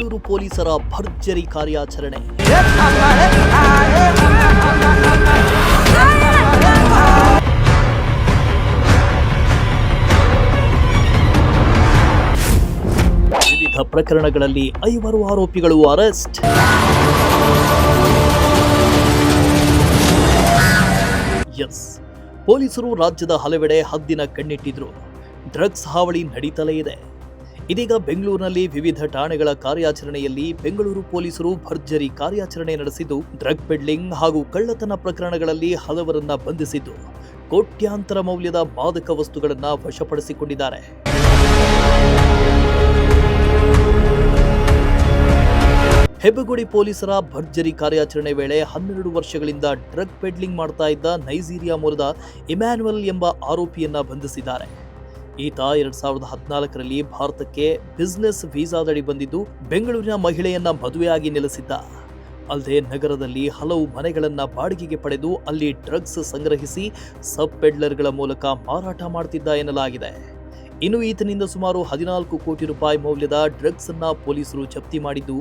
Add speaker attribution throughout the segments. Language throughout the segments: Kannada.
Speaker 1: ಬೆಂಗಳೂರು ಪೊಲೀಸರ ಭರ್ಜರಿ ಕಾರ್ಯಾಚರಣೆ. ವಿವಿಧ ಪ್ರಕರಣಗಳಲ್ಲಿ 5 ಆರೋಪಿಗಳು ಅರೆಸ್ಟ್. ಪೊಲೀಸರು ರಾಜ್ಯದ ಹಲವೆಡೆ ಹದ್ದಿನ ಕಣ್ಣಿಟ್ಟಿದ್ರು. ಡ್ರಗ್ಸ್ ಹಾವಳಿ ನಡೀತಲೇ ಇದೆ. ಇದೀಗ ಬೆಂಗಳೂರಿನಲ್ಲಿ ವಿವಿಧ ಠಾಣೆಗಳ ಕಾರ್ಯಾಚರಣೆಯಲ್ಲಿ ಬೆಂಗಳೂರು ಪೊಲೀಸರು ಭರ್ಜರಿ ಕಾರ್ಯಾಚರಣೆ ನಡೆಸಿದ್ದು, ಡ್ರಗ್ ಪೆಡ್ಲಿಂಗ್ ಹಾಗೂ ಕಳ್ಳತನ ಪ್ರಕರಣಗಳಲ್ಲಿ ಹಲವರನ್ನ ಬಂಧಿಸಿದ್ದು, ಕೋಟ್ಯಾಂತರ ಮೌಲ್ಯದ ಮಾದಕ ವಸ್ತುಗಳನ್ನ ವಶಪಡಿಸಿಕೊಂಡಿದ್ದಾರೆ. ಹೆಬ್ಬಗೋಡಿ ಪೊಲೀಸರ ಭರ್ಜರಿ ಕಾರ್ಯಾಚರಣೆ ವೇಳೆ 12 ವರ್ಷಗಳಿಂದ ಡ್ರಗ್ ಪೆಡ್ಲಿಂಗ್ ಮಾಡ್ತಾ ಇದ್ದ ನೈಜೀರಿಯಾ ಮೂಲದ ಇಮ್ಯಾನ್ಯುಯಲ್ ಎಂಬ ಆರೋಪಿಯನ್ನ ಬಂಧಿಸಿದ್ದಾರೆ. ಈತ 2014ರಲ್ಲಿ ಭಾರತಕ್ಕೆ ಬಿಸಿನೆಸ್ ವೀಸಾದಡಿ ಬಂದಿದ್ದು, ಬೆಂಗಳೂರಿನ ಮಹಿಳೆಯನ್ನ ಮದುವೆಯಾಗಿ ನೆಲೆಸಿದ್ದ. ಅಲ್ಲದೆ ನಗರದಲ್ಲಿ ಹಲವು ಮನೆಗಳನ್ನ ಬಾಡಿಗೆಗೆ ಪಡೆದು ಅಲ್ಲಿ ಡ್ರಗ್ಸ್ ಸಂಗ್ರಹಿಸಿ ಸಬ್ ಪೆಡ್ಲರ್ಗಳ ಮೂಲಕ ಮಾರಾಟ ಮಾಡ್ತಿದ್ದ ಎನ್ನಲಾಗಿದೆ. ಇನ್ನು ಈತನಿಂದ ಸುಮಾರು 14 ಕೋಟಿ ರೂಪಾಯಿ ಮೌಲ್ಯದ ಡ್ರಗ್ಸ್ ಅನ್ನ ಪೊಲೀಸರು ಜಪ್ತಿ ಮಾಡಿದ್ದು,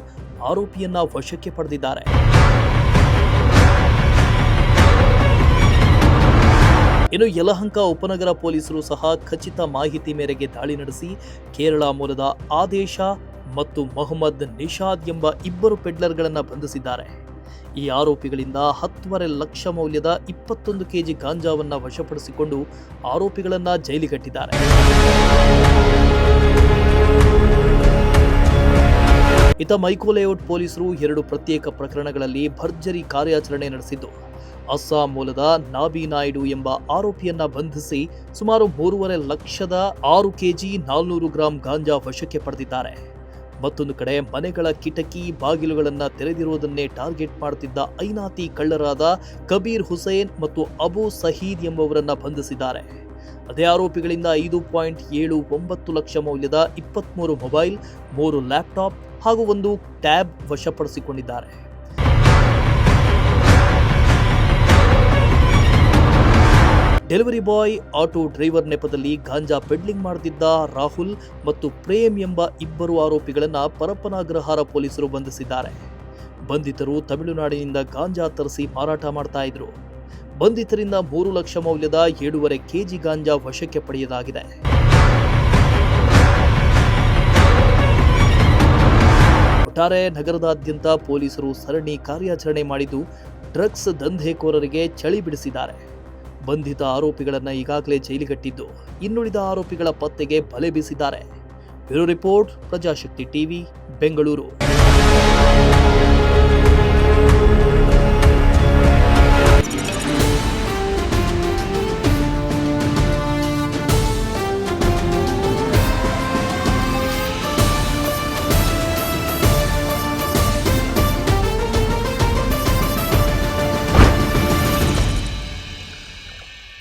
Speaker 1: ಆರೋಪಿಯನ್ನ ವಶಕ್ಕೆ ಪಡೆದಿದ್ದಾರೆ. ಇನ್ನು ಯಲಹಂಕ ಉಪನಗರ ಪೊಲೀಸರು ಸಹ ಖಚಿತ ಮಾಹಿತಿ ಮೇರೆಗೆ ದಾಳಿ ನಡೆಸಿ ಕೇರಳ ಮೂಲದ ಆದೇಶ ಮತ್ತು ಮೊಹಮ್ಮದ್ ನಿಷಾದ್ ಎಂಬ 2 ಪೆಡ್ಲರ್ಗಳನ್ನ ಬಂಧಿಸಿದ್ದಾರೆ. ಈ ಆರೋಪಿಗಳಿಂದ 10.5 ಲಕ್ಷ ಮೌಲ್ಯದ 21 ಕೆಜಿ ಗಾಂಜಾವನ್ನ ವಶಪಡಿಸಿಕೊಂಡು ಆರೋಪಿಗಳನ್ನ ಜೈಲಿಗಟ್ಟಿದ್ದಾರೆ. ಇತ ಮೈಕೋ ಲೇಔಟ್ ಪೊಲೀಸರು 2 ಪ್ರತ್ಯೇಕ ಪ್ರಕರಣಗಳಲ್ಲಿ ಭರ್ಜರಿ ಕಾರ್ಯಾಚರಣೆ ನಡೆಸಿದ್ದು, ಅಸ್ಸಾಂ ಮೂಲದ ನಾಬಿ ನಾಯ್ಡು ಎಂಬ ಆರೋಪಿಯನ್ನ ಬಂಧಿಸಿ ಸುಮಾರು 3.5 ಲಕ್ಷದ 6 ಕೆಜಿ 400 ಗ್ರಾಂ ಗಾಂಜಾ ವಶಕ್ಕೆ ಪಡೆದಿದ್ದಾರೆ. ಮತ್ತೊಂದು ಕಡೆ ಮನೆಗಳ ಕಿಟಕಿ ಬಾಗಿಲುಗಳನ್ನು ತೆರೆದಿರುವುದನ್ನೇ ಟಾರ್ಗೆಟ್ ಮಾಡುತ್ತಿದ್ದ ಐನಾತಿ ಕಳ್ಳರಾದ ಕಬೀರ್ ಹುಸೇನ್ ಮತ್ತು ಅಬು ಸಹೀದ್ ಎಂಬುವರನ್ನ ಬಂಧಿಸಿದ್ದಾರೆ. ಅದೇ ಆರೋಪಿಗಳಿಂದ 5.79 ಲಕ್ಷ ಮೌಲ್ಯದ 23 ಮೊಬೈಲ್, 3 ಲ್ಯಾಪ್ಟಾಪ್ ಹಾಗೂ 1 ಟ್ಯಾಬ್ ವಶಪಡಿಸಿಕೊಂಡಿದ್ದಾರೆ. ಡೆಲಿವರಿ ಬಾಯ್, ಆಟೋ ಡ್ರೈವರ್ ನೆಪದಲ್ಲಿ ಗಾಂಜಾ ಪೆಡ್ಲಿಂಗ್ ಮಾಡುತ್ತಿದ್ದ ರಾಹುಲ್ ಮತ್ತು ಪ್ರೇಮ್ ಎಂಬ 2 ಆರೋಪಿಗಳನ್ನ ಪರಪ್ಪನಾಗ್ರಹಾರ ಪೊಲೀಸರು ಬಂಧಿಸಿದ್ದಾರೆ. ಬಂಧಿತರು ತಮಿಳುನಾಡಿನಿಂದ ಗಾಂಜಾ ತರಿಸಿ ಮಾರಾಟ ಮಾಡ್ತಾ ಇದ್ರು. ಬಂಧಿತರಿಂದ 3 ಲಕ್ಷ ಮೌಲ್ಯದ 7.5 ಕೆಜಿ ಗಾಂಜಾ ವಶಕ್ಕೆ ಪಡೆಯಲಾಗಿದೆ. ಒಟ್ಟಾರೆ ನಗರದಾದ್ಯಂತ ಪೊಲೀಸರು ಸರಣಿ ಕಾರ್ಯಾಚರಣೆ ಮಾಡಿದ್ದು, ಡ್ರಗ್ಸ್ ದಂಧೆಕೋರರಿಗೆ ಚಳಿ ಬಿಡಿಸಿದ್ದಾರೆ. ಬಂಧಿತ ಆರೋಪಿಗಳನ್ನು ಈಗಾಗಲೇ ಜೈಲಿಗಟ್ಟಿದ್ದು, ಇನ್ನುಳಿದ ಆರೋಪಿಗಳ ಪತ್ತೆಗೆ ಬಲೆ ಬೀಸಿದ್ದಾರೆ. Bureau report, Prajashakti TV, Bengaluru.